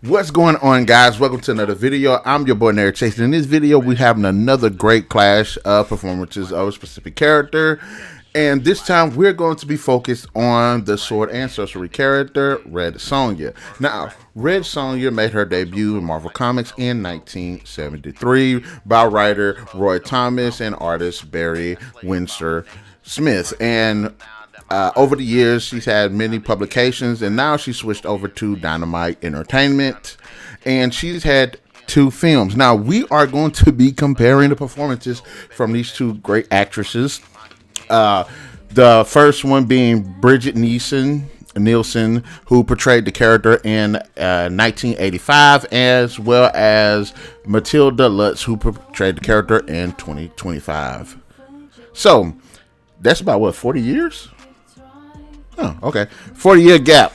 What's going on, guys? Welcome to another video. I'm your boy NarikChase. In this video, we're having another great clash of performances of a specific character. And this time, we're going to be focused on the sword and sorcery character, Red Sonja. Now, Red Sonja made her debut in Marvel Comics in 1973 by writer Roy Thomas and artist Barry Windsor-Smith. And over the years, she's had many publications, and now she switched over to Dynamite Entertainment, and she's had 2 films. Now, we are going to be comparing the performances from these 2 great actresses. The first one being Brigitte Nielsen, who portrayed the character in 1985, as well as Matilda Lutz, who portrayed the character in 2025. So, that's about, what, 40 years? Oh, okay. 40-year gap.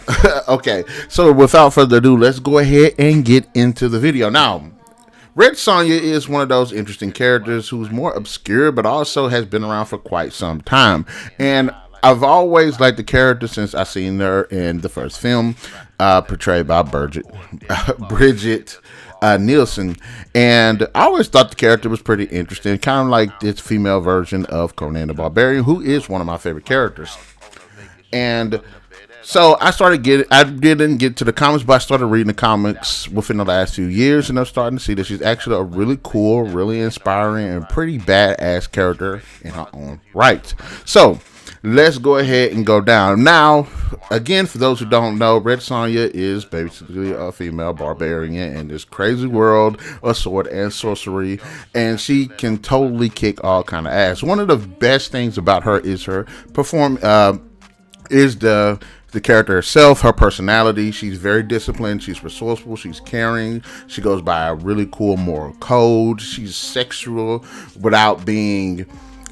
Okay, so without further ado, let's go ahead and get into the video. Now, Red Sonja is one of those interesting characters who's more obscure, but also has been around for quite some time. And I've always liked the character since I seen her in the first film, portrayed by Brigitte Nielsen. And I always thought the character was pretty interesting, kind of like this female version of Conan the Barbarian, who is one of my favorite characters. And so I didn't get to the comics, but I started reading the comics within the last few years, and I'm starting to see that she's actually a really cool, really inspiring, and pretty badass character in her own right. So let's go ahead and go down. Now, again, for those who don't know, Red Sonja is basically a female barbarian in this crazy world of sword and sorcery, and she can totally kick all kind of ass. One of the best things about her is her the character herself, her personality. She's very disciplined, she's resourceful, she's caring, she goes by a really cool moral code, she's sexual without being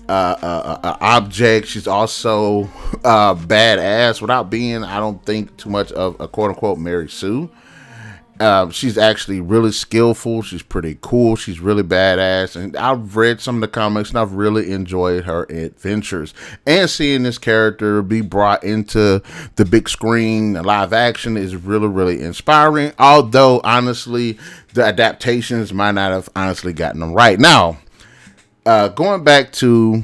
an object. She's also badass without being, I don't think, too much of a quote-unquote Mary Sue. She's actually really skillful. She's pretty cool. She's really badass. And I've read some of the comics, and I've really enjoyed her adventures. And seeing this character be brought into the big screen, live action, is really, really inspiring. Although, honestly, the adaptations might not have honestly gotten them right. Now, going back to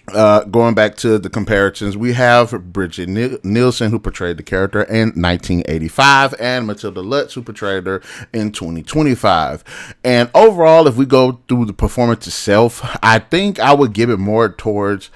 the comparisons, we have Brigitte Nielsen, who portrayed the character in 1985, and Matilda Lutz, who portrayed her in 2025. And overall, if we go through the performance itself, I think I would give it more towards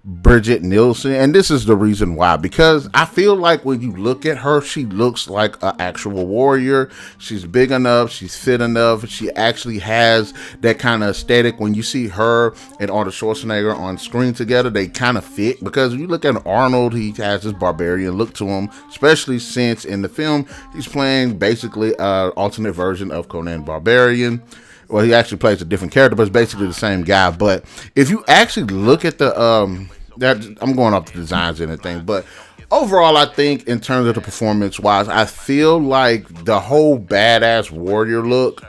Brigitte Nielsen, and this is the reason why, because I feel like when you look at her, she looks like an actual warrior. She's big enough, she's fit enough, she actually has that kind of aesthetic. When you see her and Arnold Schwarzenegger on screen together, they kind of fit, because if you look at Arnold, he has this barbarian look to him, especially since in the film he's playing basically an alternate version of Conan Barbarian. Well, he actually plays a different character, but it's basically the same guy. But if you actually look at the, I'm going off the designs and everything, but overall, I think in terms of the performance-wise, I feel like the whole badass warrior look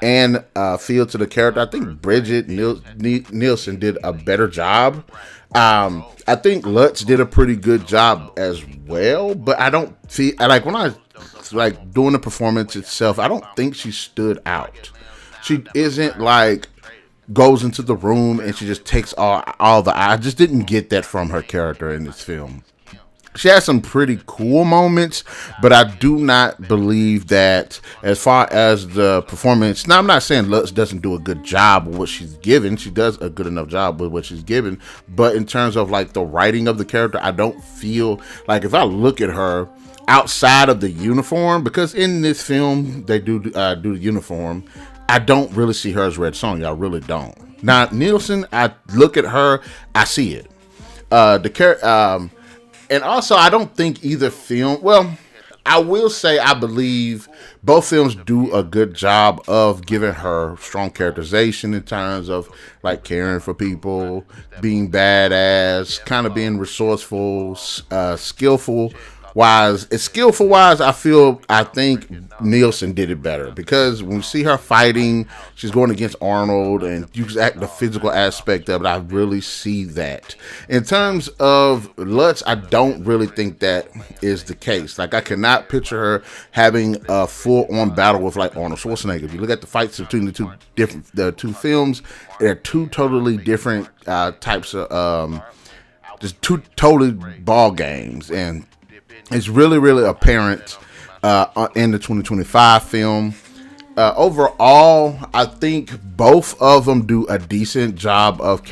and feel to the character, I think Brigitte Nielsen did a better job. I think Lutz did a pretty good job as well, but I don't feel, like when I like doing the performance itself, I don't think she stood out. She isn't like goes into the room and she just takes all the I just didn't get that from her character in this film. She has some pretty cool moments, but I do not believe that as far as the performance. Now, I'm not saying Lutz doesn't do a good job with what she's given. She does a good enough job with what she's given. But in terms of like the writing of the character, I don't feel like, if I look at her outside of the uniform, because in this film they do the uniform, I don't really see her as Red Sonja. I really don't. Now, Nielsen, I look at her, I see it. And also, I don't think either film, well, I will say I believe both films do a good job of giving her strong characterization in terms of like caring for people, being badass, kind of being resourceful, skillful, wise, it's skillful wise, I think Nielsen did it better, because when you see her fighting, she's going against Arnold, and you just act the physical aspect of it. I really see that. In terms of Lutz, I don't really think that is the case. Like, I cannot picture her having a full-on battle with like Arnold Schwarzenegger. If you look at the fights between the two films, they're two totally different types of just two totally ball games, and it's really apparent in the 2025 film. Overall, I think both of them do a decent job of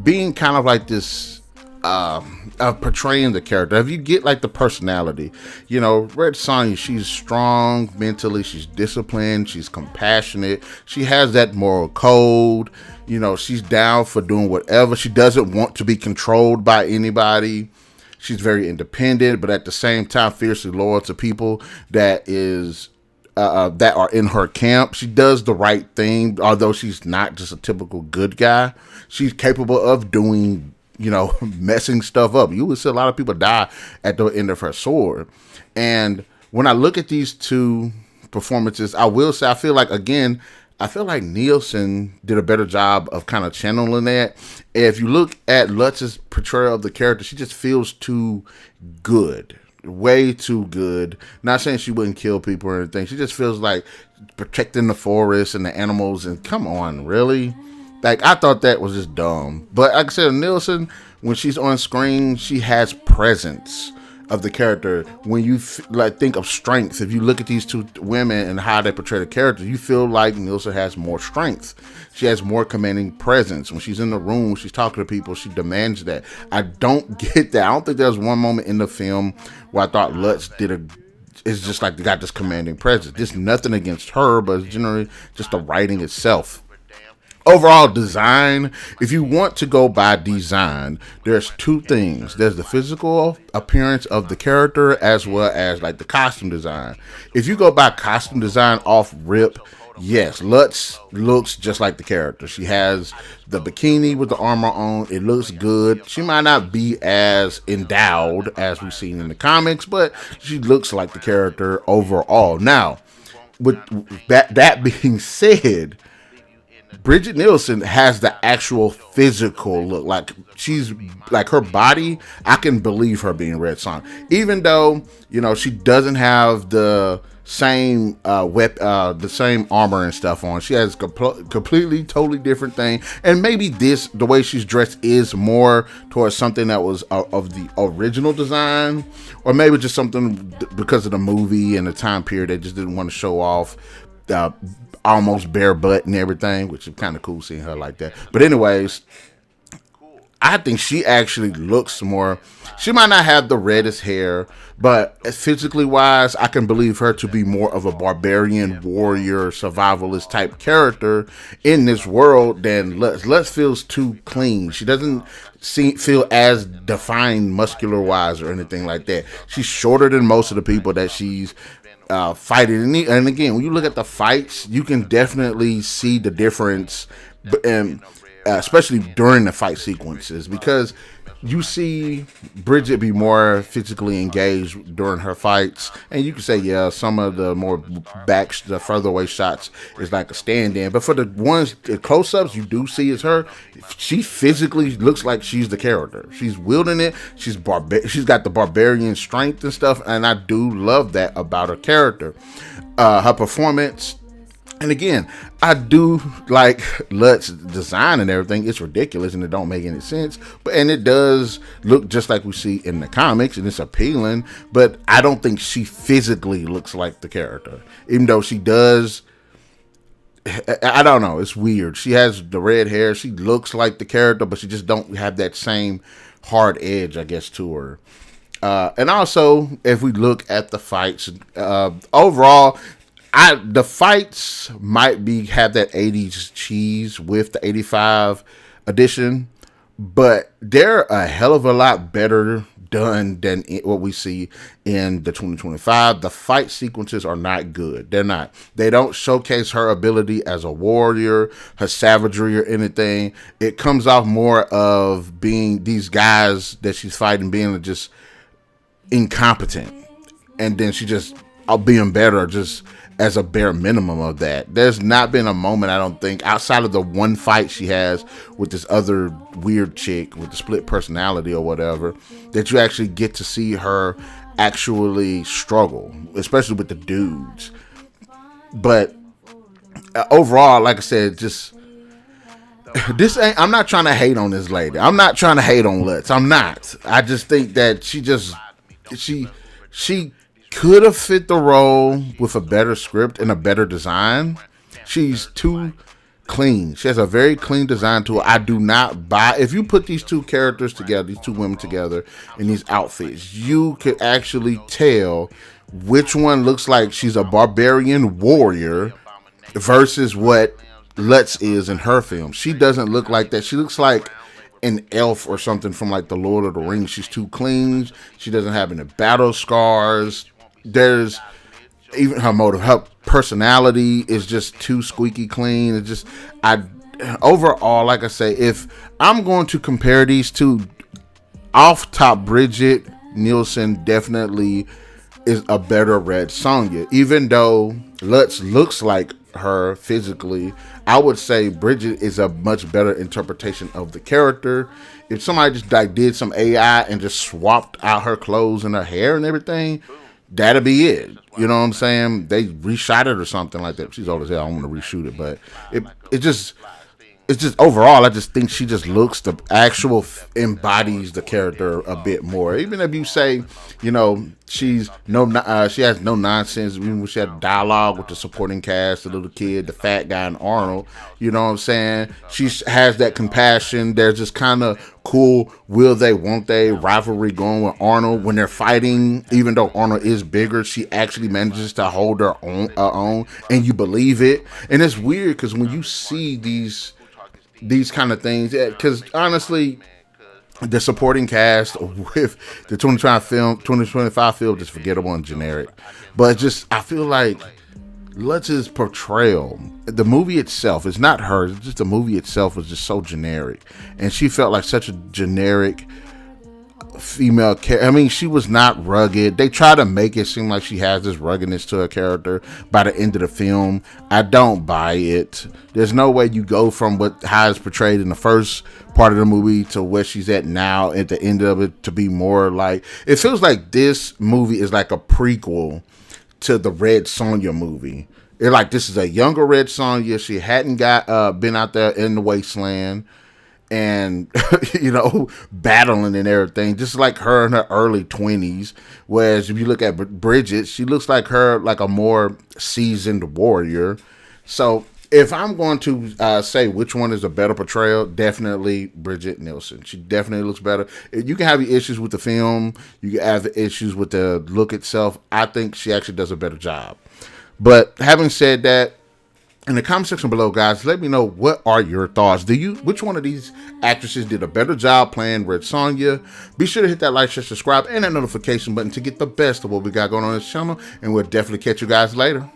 being kind of like this of portraying the character. If you get like the personality, Red Sonja, she's strong mentally, she's disciplined, she's compassionate, she has that moral code. She's down for doing whatever. She doesn't want to be controlled by anybody. She's very independent, but at the same time fiercely loyal to people that are in her camp. She does the right thing, although she's not just a typical good guy. She's capable of doing, messing stuff up. You would see a lot of people die at the end of her sword. And when I look at these two performances, I will say I feel like Nielsen did a better job of kind of channeling that. If you look at Lutz's portrayal of the character, she just feels too good. Way too good. Not saying she wouldn't kill people or anything. She just feels like protecting the forest and the animals. And come on, really? Like, I thought that was just dumb. But like I said, Nielsen, when she's on screen, she has presence of the character. When you think of strength, if you look at these two women and how they portray the character, you feel like Nielsen has more strength. She has more commanding presence. When she's in the room, when she's talking to people, she demands that. I don't get that. I don't think there was one moment in the film where I thought Lutz it's just like they got this commanding presence. There's nothing against her, but it's generally just the writing itself. Overall design, if you want to go by design, there's two things. There's the physical appearance of the character, as well as like the costume design. If you go by costume design off rip, yes, Lutz looks just like the character. She has the bikini with the armor on. It looks good. She might not be as endowed as we've seen in the comics, but she looks like the character overall. Now, with that being said, Brigitte Nielsen has the actual physical look. Like, she's like, her body, I can believe her being Red Sonja. Even though, she doesn't have the same the same armor and stuff on. She has completely, totally different thing. And maybe the way she's dressed is more towards something that was of the original design, or maybe just something because of the movie and the time period. They just didn't want to show off almost bare butt and everything, which is kind of cool seeing her like that. But anyways, I think she actually looks more. She might not have the reddest hair, but physically wise, I can believe her to be more of a barbarian, warrior, survivalist type character in this world than Lutz. Lutz feels too clean. She doesn't feel as defined muscular wise or anything like that. She's shorter than most of the people that she's fighting. And again, when you look at the fights, you can definitely see the difference, and especially during the fight sequences, because you see Brigitte be more physically engaged during her fights, and you can say, yeah, some of the more the further away shots is like a stand-in, but for the ones, the close-ups you do see is her, she physically looks like she's the character. She's wielding it. She's got the barbarian strength and stuff, and I do love that about her character. Her performance. And again, I do like Lutz's design and everything. It's ridiculous and it don't make any sense. And it does look just like we see in the comics, and it's appealing. But I don't think she physically looks like the character. Even though she does. I don't know. It's weird. She has the red hair. She looks like the character, but she just don't have that same hard edge, I guess, to her. And also, if we look at the fights, overall, the fights might have that 80s cheese with the 85 edition, but they're a hell of a lot better done than what we see in the 2025. The fight sequences are not good. They're not. They don't showcase her ability as a warrior, her savagery or anything. It comes off more of being these guys that she's fighting being just incompetent, and then she just being better just as a bare minimum of that. There's not been a moment, I don't think, outside of the one fight she has with this other weird chick with the split personality or whatever, that you actually get to see her actually struggle, especially with the dudes. But overall, like I said, just this ain't. I'm not trying to hate on this lady. I'm not trying to hate on Lutz. I'm not. I just think that she could have fit the role with a better script and a better design. She's too clean. She has a very clean design to her. I do not buy. If you put these two characters together, these two women together in these outfits, you could actually tell which one looks like she's a barbarian warrior versus what Lutz is in her film. She doesn't look like that. She looks like an elf or something from like the Lord of the Rings. She's too clean. She doesn't have any battle scars. There's even her motive, her personality is just too squeaky clean. It's just, overall, like I say, if I'm going to compare these two, off top, Brigitte Nielsen definitely is a better Red Sonja. Even though Lutz looks like her physically, I would say Brigitte is a much better interpretation of the character. If somebody just like did some AI and just swapped out her clothes and her hair and everything, that'd be it. You know what I'm saying? They reshot it or something like that. She's old as hell. I don't want to reshoot it, but it's just overall, I just think she just looks, the actual embodies the character a bit more. Even if you say, you know, she has no nonsense. I mean, she had dialogue with the supporting cast, the little kid, the fat guy, and Arnold. You know what I'm saying? She has that compassion. There's just kind of cool, will they, won't they rivalry going with Arnold when they're fighting. Even though Arnold is bigger, she actually manages to hold her own, and you believe it. And it's weird because when you see these kind of things, because honestly, the supporting cast with the 2025 film is forgettable and generic. But just, I feel like Lutz's portrayal, the movie itself, is not her, it's just the movie itself was just so generic, and she felt like such a generic female character. I mean, she was not rugged. They try to make it seem like she has this ruggedness to her character by the end of the film. I don't buy it. There's no way you go from how it's portrayed in the first part of the movie to where she's at now at the end of it to be more like, it feels like this movie is like a prequel to the Red Sonja movie. It's like this is a younger Red Sonja. She hadn't been out there in the wasteland and you know, battling and everything, just like her in her early 20s. Whereas if you look at Brigitte, she looks like her, like a more seasoned warrior. So if I'm going to say which one is a better portrayal, definitely Brigitte Nielsen. She definitely looks better. You can have issues with the film, you can have issues with the look itself. I think she actually does a better job. But having said that, in the comment section below, guys, let me know, what are your thoughts? Which one of these actresses did a better job playing Red Sonja? Be sure to hit that like, share, subscribe, and that notification button to get the best of what we got going on this channel. And we'll definitely catch you guys later.